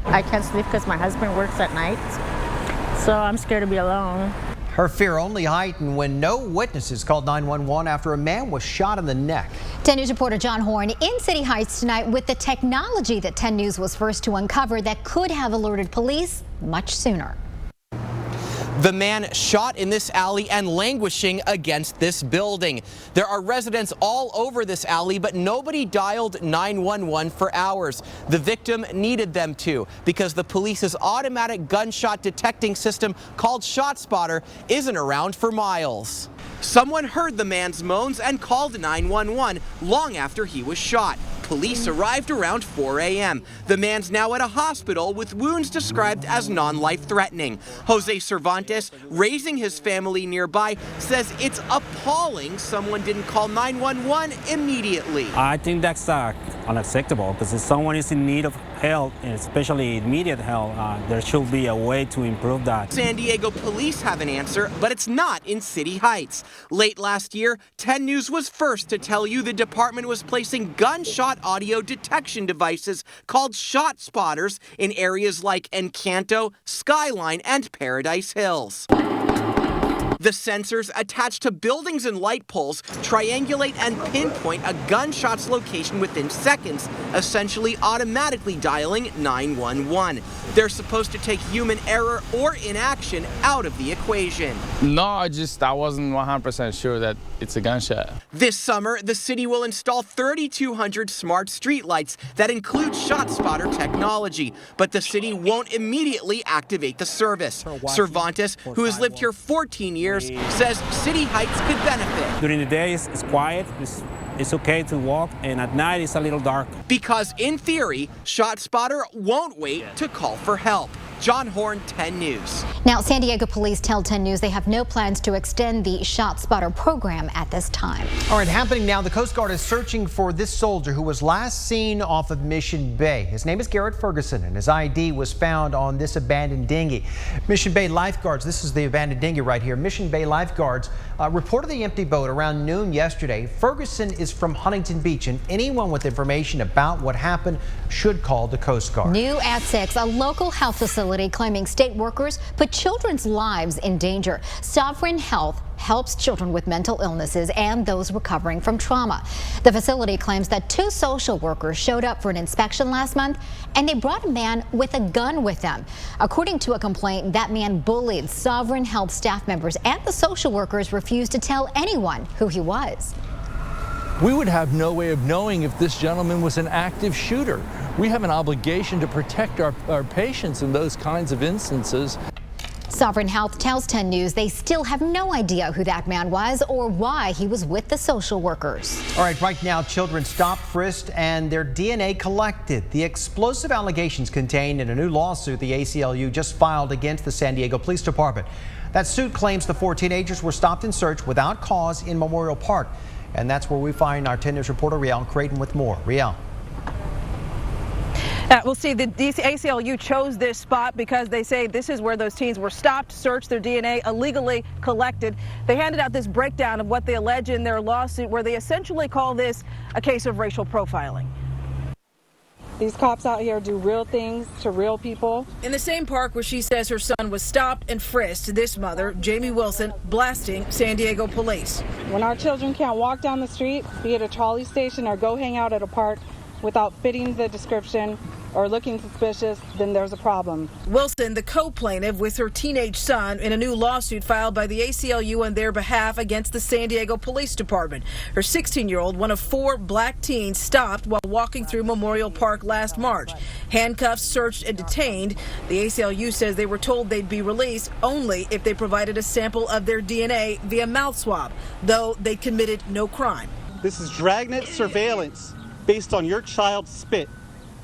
I can't sleep because my husband works at night, so I'm scared to be alone. Her fear only heightened when no witnesses called 911 after a man was shot in the neck. 10 News reporter John Horn in City Heights tonight with the technology that 10 News was first to uncover that could have alerted police much sooner. The man shot in this alley and languishing against this building. There are residents all over this alley, but nobody dialed 911 for hours. The victim needed them to because the police's automatic gunshot detecting system called ShotSpotter isn't around for miles. Someone heard the man's moans and called 911 long after he was shot. Police arrived around 4 a.m. The man's now at a hospital with wounds described as non-life-threatening. Jose Cervantes, raising his family nearby, says it's appalling someone didn't call 911 immediately. I think that's unacceptable because if someone is in need of help, and especially immediate help, there should be a way to improve that. San Diego police have an answer, but it's not in City Heights. Late last year, 10 News was first to tell you the department was placing gunshot audio detection devices called ShotSpotters in areas like Encanto, Skyline, and Paradise Hills. The sensors attached to buildings and light poles triangulate and pinpoint a gunshot's location within seconds, essentially automatically dialing 911. They're supposed to take human error or inaction out of the equation. No, I wasn't 100% sure that it's a gunshot. This summer, the city will install 3,200 smart streetlights that include ShotSpotter technology, but the city won't immediately activate the service. Cervantes, who has lived here 14 years, says City Heights could benefit. During the day, it's quiet. It's okay to walk, and at night it's a little dark. Because in theory, ShotSpotter won't wait to call for help. John Horn, 10 News. Now, San Diego police tell 10 News they have no plans to extend the ShotSpotter program at this time. All right, happening now, the Coast Guard is searching for this soldier who was last seen off of Mission Bay. His name is Garrett Ferguson, and his ID was found on this abandoned dinghy. Mission Bay lifeguards, this is the abandoned dinghy right here. Mission Bay lifeguards reported the empty boat around noon yesterday. Ferguson is from Huntington Beach, and anyone with information about what happened should call the Coast Guard. New at 6, a local health facility claiming state workers put children's lives in danger. Sovereign Health helps children with mental illnesses and those recovering from trauma. The facility claims that 2 social workers showed up for an inspection last month, and they brought a man with a gun with them. According to a complaint, that man bullied Sovereign Health staff members, and the social workers refused to tell anyone who he was. We would have no way of knowing if this gentleman was an active shooter. We have an obligation to protect our patients in those kinds of instances. Sovereign Health tells 10 News they still have no idea who that man was or why he was with the social workers. All right, right now, children stopped, frisked, and their DNA collected. The explosive allegations contained in a new lawsuit the ACLU just filed against the San Diego Police Department. That suit claims the 4 teenagers were stopped and searched without cause in Memorial Park. And that's where we find our 10 News reporter, Riel Creighton, with more. Riel. We'll see, the ACLU chose this spot because they say this is where those teens were stopped, searched, their DNA illegally collected. They handed out this breakdown of what they allege in their lawsuit, where they essentially call this a case of racial profiling. These cops out here do real things to real people. In the same park where she says her son was stopped and frisked, this mother, Jamie Wilson, blasting San Diego police. When our children can't walk down the street, be it a trolley station or go hang out at a park without fitting the description or looking suspicious, then there's a problem. Wilson, the co-plaintiff with her teenage son in a new lawsuit filed by the ACLU on their behalf against the San Diego Police Department. Her 16-year-old, one of 4 black teens, stopped while walking through Memorial Park last March. Handcuffed, searched, and detained. The ACLU says they were told they'd be released only if they provided a sample of their DNA via mouth swab, though they committed no crime. This is dragnet surveillance based on your child's spit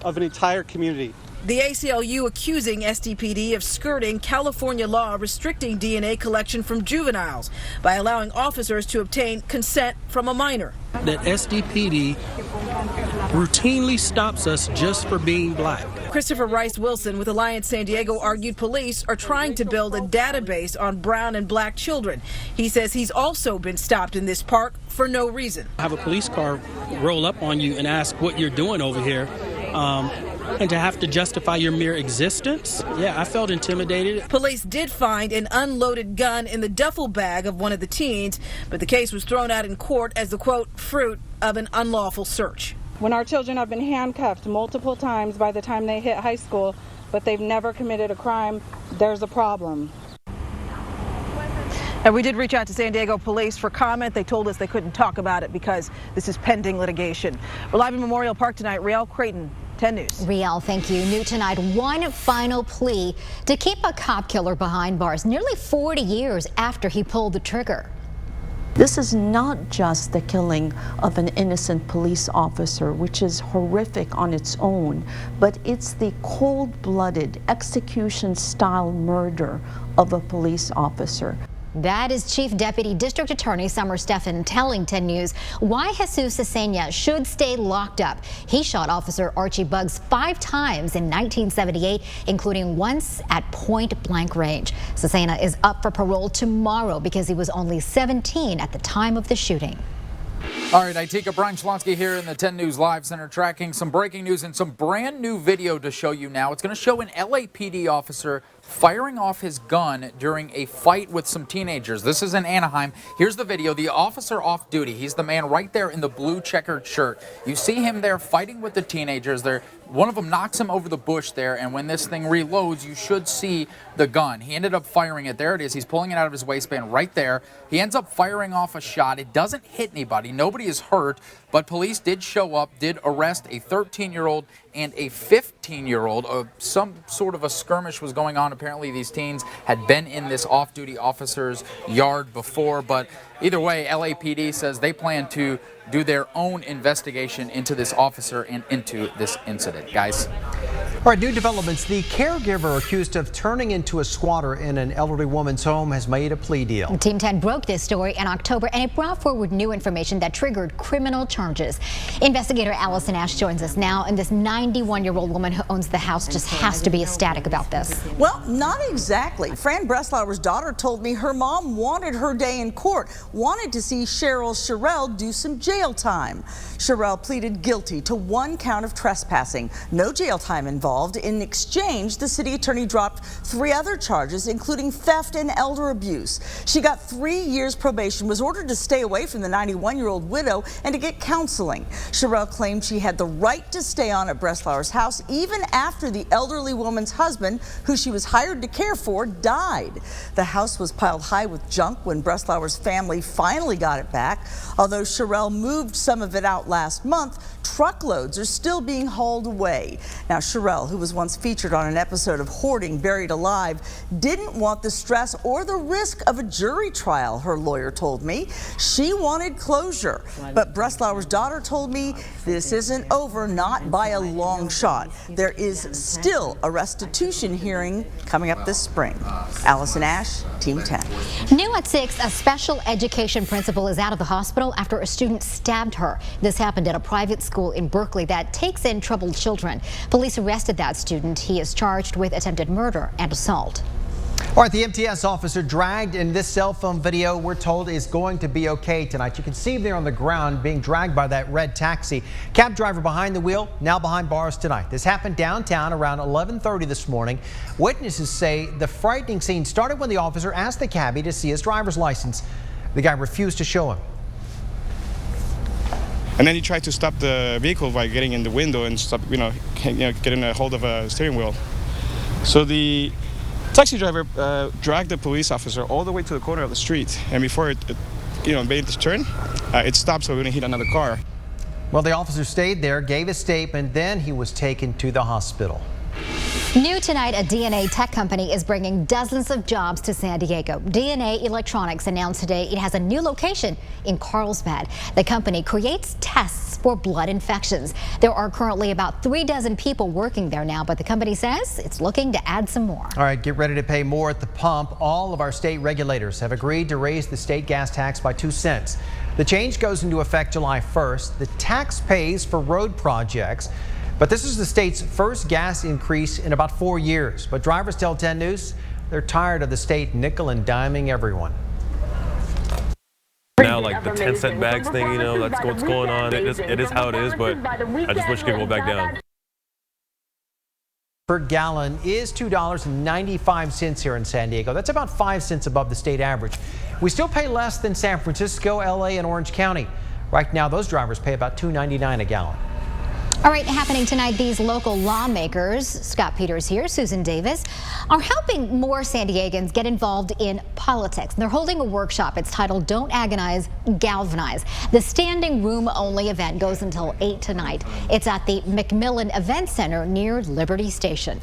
of an entire community. The ACLU accusing SDPD of skirting California law restricting DNA collection from juveniles by allowing officers to obtain consent from a minor. That SDPD routinely stops us just for being black. Christopher Rice Wilson with Alliance San Diego argued police are trying to build a database on brown and black children. He says he's also been stopped in this park for no reason. Have a police car roll up on you and ask what you're doing over here. and to have to justify your mere existence, yeah, I felt intimidated. Police did find an unloaded gun in the duffel bag of one of the teens, but the case was thrown out in court as the, quote, fruit of an unlawful search. When our children have been handcuffed multiple times by the time they hit high school, but they've never committed a crime, there's a problem. And we did reach out to San Diego police for comment. They told us they couldn't talk about it because this is pending litigation. We're live in Memorial Park tonight. Riel Creighton, 10 News. Riel, thank you. New tonight, one final plea to keep a cop killer behind bars nearly 40 years after he pulled the trigger. This is not just the killing of an innocent police officer, which is horrific on its own, but it's the cold-blooded execution-style murder of a police officer. That is Chief Deputy District Attorney Summer Stephan telling 10 News why Jesus Cesena should stay locked up. He shot Officer Archie Buggs 5 times in 1978, including once at point-blank range. Cesena is up for parole tomorrow because he was only 17 at the time of the shooting. All right, Itika, Brian Schlonsky here in the 10 News Live Center, tracking some breaking news and some brand new video to show you now. It's going to show an LAPD officer firing off his gun during a fight with some teenagers. This is in Anaheim. Here's the video. The officer off duty. He's the man right there in the blue checkered shirt. You see him there fighting with the teenagers. One of them knocks him over the bush there, and when this thing reloads, you should see the gun. He ended up firing it. There it is. He's pulling it out of his waistband right there. He ends up firing off a shot. It doesn't hit anybody. Nobody is hurt, but police did show up, did arrest a 13-year-old and a 15-year-old. Some sort of a skirmish was going on. Apparently, these teens had been in this off-duty officer's yard before, but either way, LAPD says they plan to do their own investigation into this officer and into this incident. Guys. All right, new developments. The caregiver accused of turning into a squatter in an elderly woman's home has made a plea deal. Team 10 broke this story in October, and it brought forward new information that triggered criminal charges. Investigator Allison Ash joins us now, and this 91-year-old woman who owns the house just has to be ecstatic about this. Well, not exactly. Fran Breslauer's daughter told me her mom wanted her day in court, wanted to see Cheryl Sherrell do some jail time. Sherrell pleaded guilty to 1 count of trespassing. No jail time involved. In exchange, the city attorney dropped 3 other charges, including theft and elder abuse. She got 3 years probation, was ordered to stay away from the 91-year-old widow and to get counseling. Sherrell claimed she had the right to stay on at Breslauer's house even after the elderly woman's husband, who she was hired to care for, died. The house was piled high with junk when Breslauer's family finally got it back. Although Sherrell moved some of it out last month, truckloads are still being hauled away. Now, Sherrell, who was once featured on an episode of Hoarding Buried Alive, didn't want the stress or the risk of a jury trial, her lawyer told me. She wanted closure. But Breslauer's daughter told me this isn't over, not by a long shot. There is still a restitution hearing coming up this spring. Allison Ash, Team 10. New at 6, a special education principal is out of the hospital after a student stabbed her. This happened at a private school in Berkeley that takes in troubled children. Police arrested that student. He is charged with attempted murder and assault. All right, the MTS officer dragged in this cell phone video, we're told, is going to be okay tonight. You can see him there on the ground being dragged by that red taxi. Cab driver behind the wheel, now behind bars tonight. This happened downtown around 11:30 this morning. Witnesses say the frightening scene started when the officer asked the cabbie to see his driver's license. The guy refused to show him. And then he tried to stop the vehicle by getting in the window and stop, getting a hold of a steering wheel. So the taxi driver dragged the police officer all the way to the corner of the street, and before it made this turn, it stopped so it wouldn't hit another car. Well, the officer stayed there, gave a statement, then he was taken to the hospital. New tonight, a DNA tech company is bringing dozens of jobs to San Diego. DNA Electronics announced today it has a new location in Carlsbad. The company creates tests for blood infections. There are currently about 3 dozen people working there now, but the company says it's looking to add some more. All right, get ready to pay more at the pump. All of our state regulators have agreed to raise the state gas tax by 2 cents. The change goes into effect July 1st. The tax pays for road projects. But this is the state's first gas increase in about 4 years. But drivers tell 10 News they're tired of the state nickel and diming everyone. Now, like the 10-cent bags thing, that's what's going on. It is how it is, but I just wish it could go back down. Per gallon is $2.95 here in San Diego. That's about 5 cents above the state average. We still pay less than San Francisco, LA, and Orange County. Right now, those drivers pay about $2.99 a gallon. All right, happening tonight, these local lawmakers, Scott Peters here, Susan Davis, are helping more San Diegans get involved in politics. They're holding a workshop. It's titled Don't Agonize, Galvanize. The standing room only event goes until 8 tonight. It's at the McMillan Event Center near Liberty Station.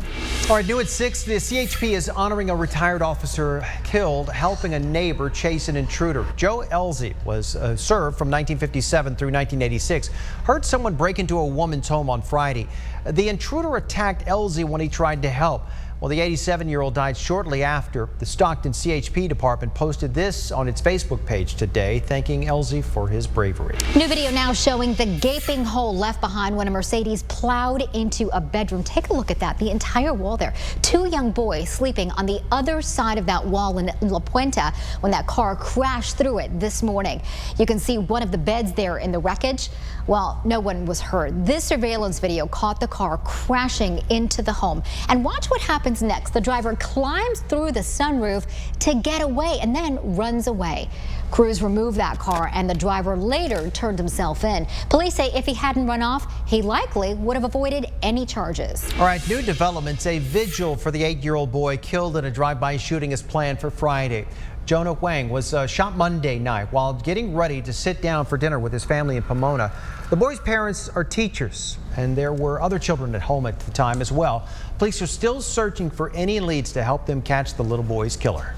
All right, new at 6, the CHP is honoring a retired officer killed helping a neighbor chase an intruder. Joe Elzie was served from 1957 through 1986. Heard someone break into a woman's home on Friday. The intruder attacked Elzie when he tried to help. Well, the 87-year-old died shortly after. The Stockton CHP department posted this on its Facebook page today, thanking Elzie for his bravery. New video now showing the gaping hole left behind when a Mercedes plowed into a bedroom. Take a look at that, the entire wall there. 2 young boys sleeping on the other side of that wall in La Puente when that car crashed through it this morning. You can see one of the beds there in the wreckage. Well, no one was hurt. This surveillance video caught the car crashing into the home. And watch what happens next. The driver climbs through the sunroof to get away and then runs away. Crews removed that car and the driver later turned himself in. Police say if he hadn't run off, he likely would have avoided any charges. All right, new developments. A vigil for the 8-year-old boy killed in a drive-by shooting is planned for Friday. Jonah Wang was shot Monday night while getting ready to sit down for dinner with his family in Pomona. The boy's parents are teachers, and there were other children at home at the time as well. Police are still searching for any leads to help them catch the little boy's killer.